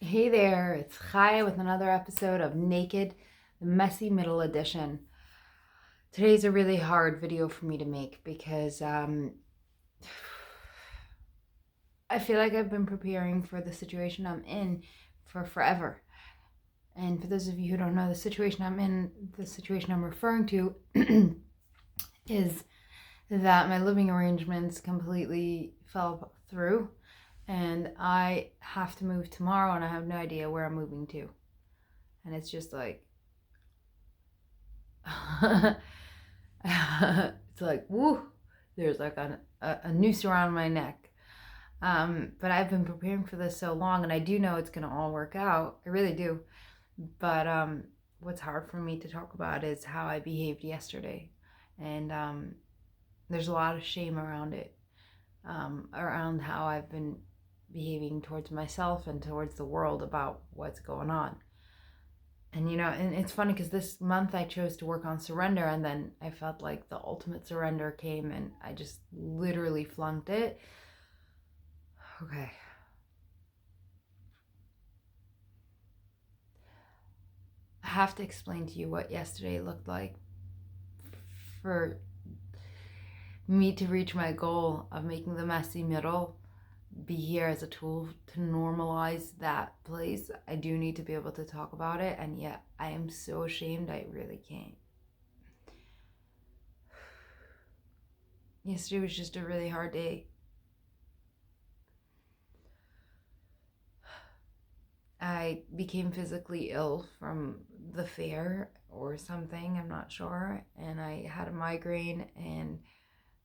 Hey there, it's Chaya with another episode of Naked, the Messy Middle Edition. Today's a really hard video for me to make because I feel like I've been preparing for the situation I'm in for forever. And for those of you who don't know the situation I'm in, the situation I'm referring to is that my living arrangements completely fell through and I have to move tomorrow and I have no idea where I'm moving to. And it's just like, it's like, woo, there's like a noose around my neck. But I've been preparing for this so long and I do know it's going to all work out. I really do. But what's hard for me to talk about is how I behaved yesterday. And there's a lot of shame around it, around how I've been behaving towards myself and towards the world about what's going on. And and it's funny because this month I chose to work on surrender, and then I felt like the ultimate surrender came and I just literally flunked it. Okay. I have to explain to you what yesterday looked like for me to reach my goal of making the messy middle be here as a tool to normalize that place. I do need to be able to talk about it, and yet I am so ashamed I really can't. Yesterday was just a really hard day. I became physically ill from the fair or something, I'm not sure, and I had a migraine and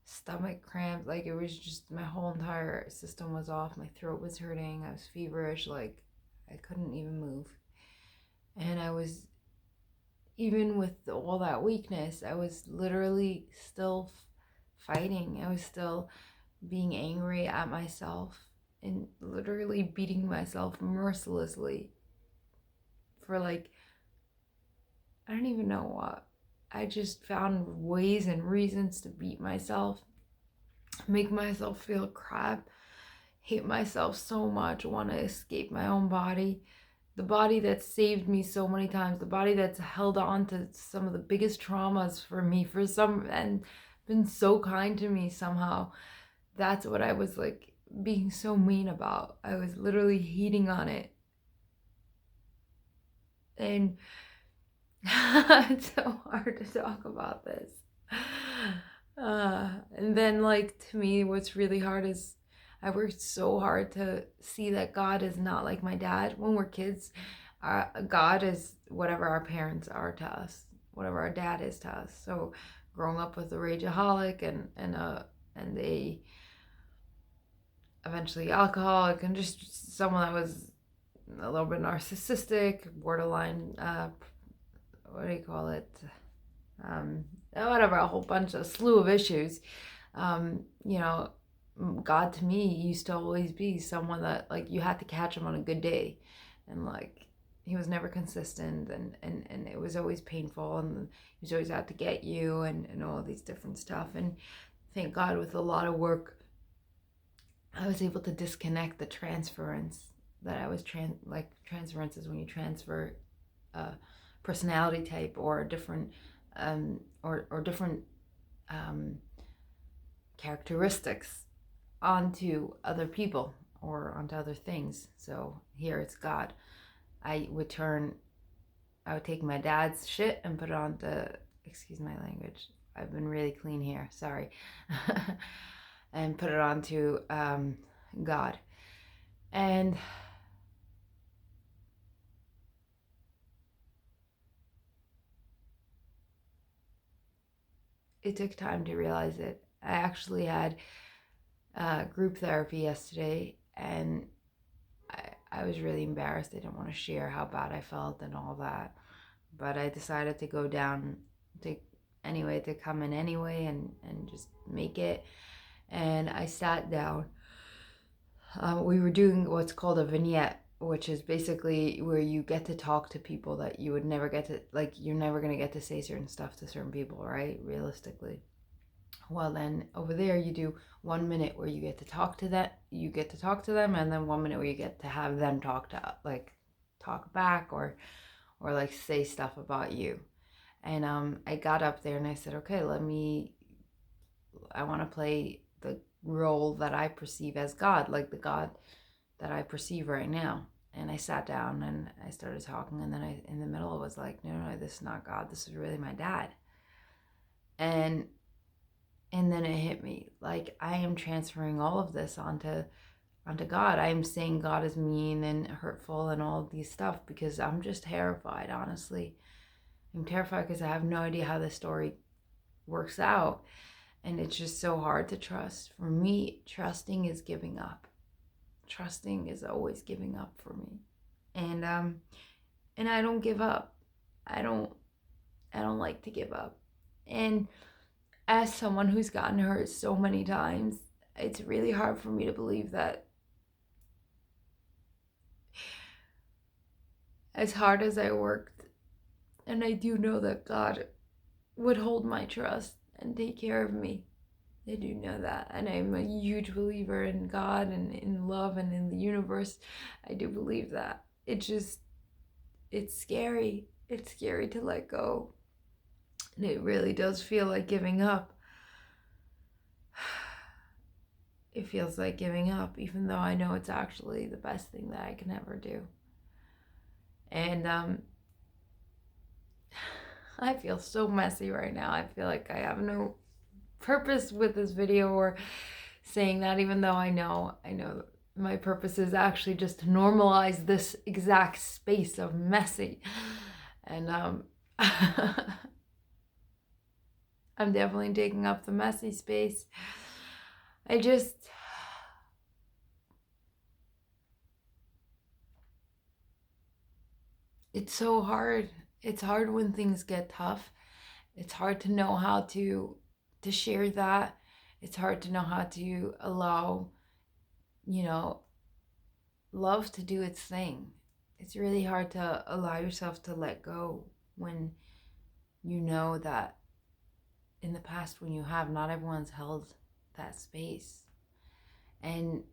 stomach cramps. Like, it was just, my whole entire system was off. My throat was hurting, I was feverish, like I couldn't even move. And I was, even with all that weakness, I was literally still fighting. I was still being angry at myself and literally beating myself mercilessly for, like, I don't even know what. I just found ways and reasons to beat myself, make myself feel crap, hate myself so much, want to escape my own body. The body that saved me so many times, the body that's held on to some of the biggest traumas for me for some, and been so kind to me somehow. That's what I was like being so mean about. I was literally heating on it. And it's so hard to talk about this. And then, like, to me, what's really hard is I worked so hard to see that God is not like my dad. When we're kids, God is whatever our parents are to us, whatever our dad is to us. So, growing up with a rageaholic and a eventually alcoholic and just someone that was a little bit narcissistic, borderline, what do you call it? Whatever, a whole bunch, a slew of issues. You know, God to me used to always be someone that, like, you had to catch him on a good day, and like, he was never consistent, and it was always painful, and he was always out to get you, and all these different stuff. And thank God, with a lot of work, I was able to disconnect the transference that I was transference is when you transfer personality type or different or different characteristics onto other people or onto other things. So here it's God. I would take my dad's shit and put it on excuse my language, I've been really clean here, sorry. And put it onto God. And it took time to realize it. I actually had group therapy yesterday, and I was really embarrassed. I didn't want to share how bad I felt and all that, but I decided to go down to come in anyway and just make it. And I sat down. We were doing what's called a vignette, which is basically where you get to talk to people that you would never get to, like, you're never going to get to say certain stuff to certain people, right? Realistically. Well, then over there you do 1 minute where you get to talk to them, and then 1 minute where you get to have them talk back, or like say stuff about you. And I got up there and I said, okay, I want to play the role that I perceive as God, like the God that I perceive right now. And I sat down and I started talking, and then in the middle, was like, no, this is not God. This is really my dad. And then it hit me, like, I am transferring all of this onto God. I am saying God is mean and hurtful and all of these stuff because I'm just terrified, honestly. I'm terrified because I have no idea how this story works out. And it's just so hard to trust. For me, trusting is giving up. Trusting is always giving up for me. And I don't give up. I don't like to give up. And as someone who's gotten hurt so many times, it's really hard for me to believe that as hard as I worked, and I do know that God would hold my trust and take care of me. I do know that. And I'm a huge believer in God and in love and in the universe. I do believe that. It's scary. It's scary to let go. And it really does feel like giving up. It feels like giving up, even though I know it's actually the best thing that I can ever do. And I feel so messy right now. I feel like I have no purpose with this video or saying that, even though I know my purpose is actually just to normalize this exact space of messy. And I'm definitely taking up the messy space. It's so hard. It's hard when things get tough. It's hard to know how to share that. It's hard to know how to allow, love to do its thing. It's really hard to allow yourself to let go when you know that in the past, when you have, not everyone's held that space. And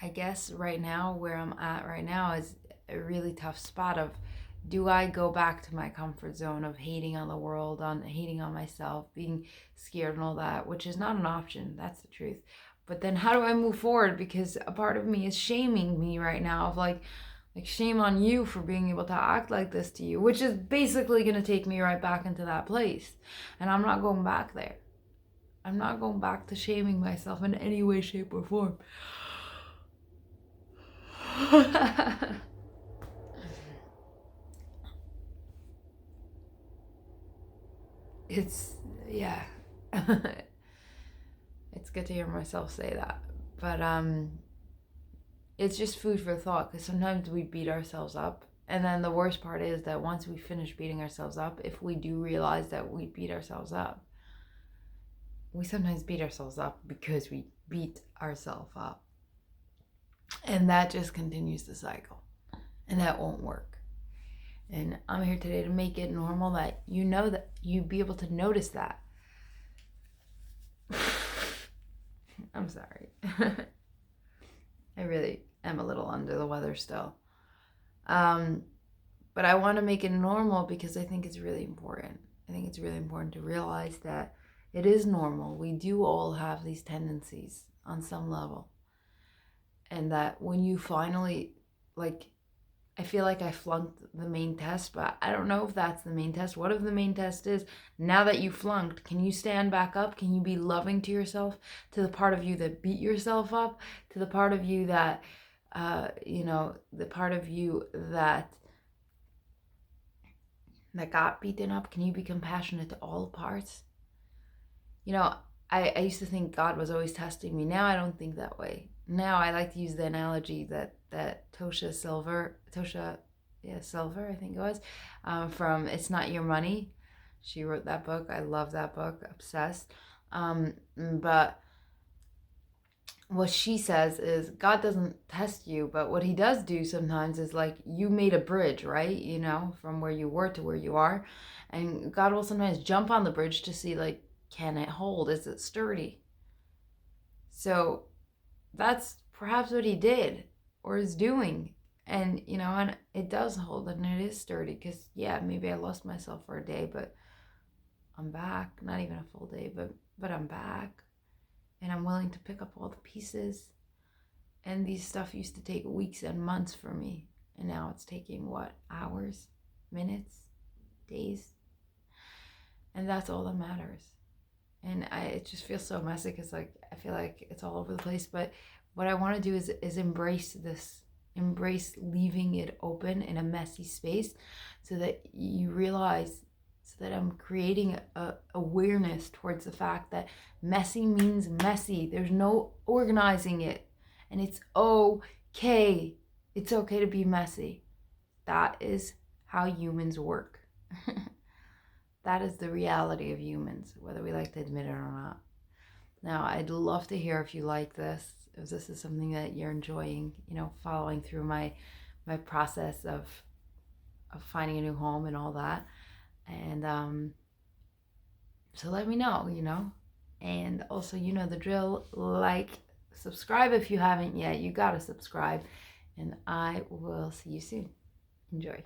I guess right now, where I'm at right now is a really tough spot of, do I go back to my comfort zone of hating on the world, hating on myself, being scared and all that, which is not an option. That's the truth. But then how do I move forward? Because a part of me is shaming me right now of like shame on you for being able to act like this to you, which is basically going to take me right back into that place. And I'm not going back there. I'm not going back to shaming myself in any way, shape, or form. Yeah. It's good to hear myself say that. But it's just food for thought, because sometimes we beat ourselves up. And then the worst part is that once we finish beating ourselves up, if we do realize that we beat ourselves up, we sometimes beat ourselves up because we beat ourselves up. And that just continues the cycle. And that won't work. And I'm here today to make it normal that you be able to notice that. I'm sorry. I really am a little under the weather still. But I want to make it normal because I think it's really important. I think it's really important to realize that it is normal. We do all have these tendencies on some level. And that when you finally, I feel like I flunked the main test, but I don't know if that's the main test. What if the main test is, now that you flunked, can you stand back up? Can you be loving to yourself, to the part of you that beat yourself up, to the part of you that, the part of you that got beaten up? Can you be compassionate to all parts? I used to think God was always testing me. Now I don't think that way. Now I like to use the analogy that Tosha Silver, I think it was, from It's Not Your Money. She wrote that book. I love that book. Obsessed. But what she says is God doesn't test you, but what he does do sometimes is, like, you made a bridge, right? From where you were to where you are. And God will sometimes jump on the bridge to see, like, can it hold? Is it sturdy? So that's perhaps what he did or is doing. And, and it does hold and it is sturdy because, yeah, maybe I lost myself for a day, but I'm back. Not even a full day, but I'm back. And I'm willing to pick up all the pieces. And these stuff used to take weeks and months for me. And now it's taking what? Hours? Minutes? Days? And that's all that matters. And it just feels so messy because I feel like it's all over the place. But what I want to do is embrace this, embrace leaving it open in a messy space, so that you realize, so that I'm creating a awareness towards the fact that messy means messy. There's no organizing it, and it's okay. It's okay to be messy. That is how humans work. That is the reality of humans, whether we like to admit it or not. Now, I'd love to hear if you like this, if this is something that you're enjoying, following through my process of finding a new home and all that. And so let me know. And also, the drill, like, subscribe if you haven't yet. You gotta subscribe. And I will see you soon. Enjoy.